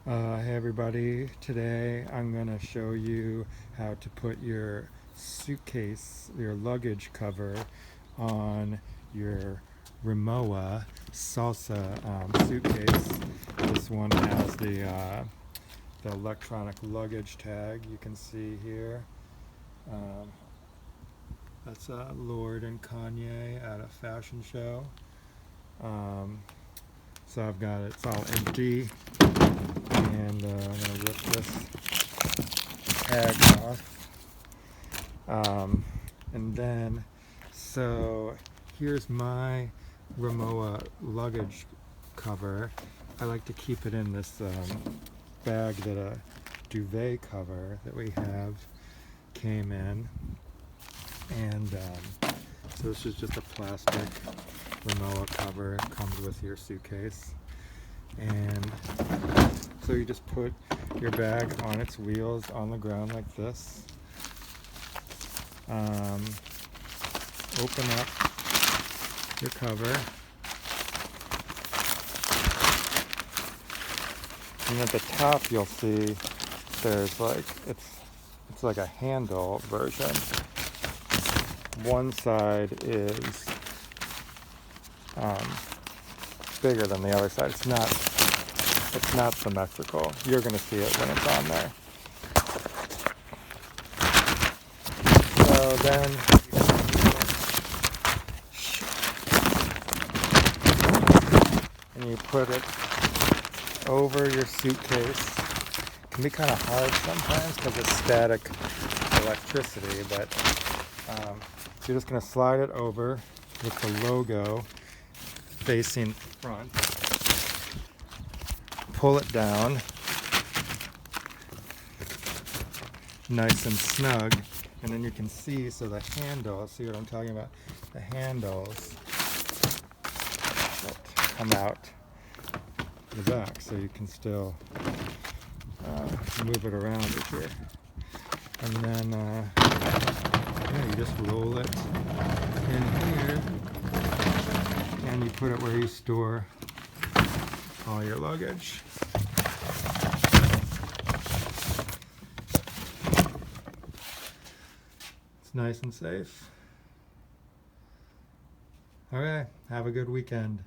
Hey everybody, today I'm going to show you how to put your suitcase, your luggage cover on your Rimowa Salsa suitcase. This one has the electronic luggage tag you can see here. Um, that's Lord and Kanye at a fashion show. Um, so I've got it's all empty, and I'm going to rip this tag off. And then, so here's my Rimowa luggage cover. I like to keep it in this bag that a duvet cover that we have came in. And so this is just a plastic Rimowa cover. It comes with your suitcase. And so you just put your bag on its wheels on the ground like this. Open up your cover, and at the top you'll see there's like it's like a handle version. One side is bigger than the other side. It's not symmetrical. You're going to see it when it's on there. So then and you put it over your suitcase. It can be kind of hard sometimes because it's static electricity, but you're just going to slide it over with the logo facing front. Pull it down nice and snug, and then you can see, so the handle, see what I'm talking about? The handles come out the back, so you can still move it around with here. And then you just roll it in here, and you put it where you store all your luggage. It's nice and safe. Okay, have a good weekend.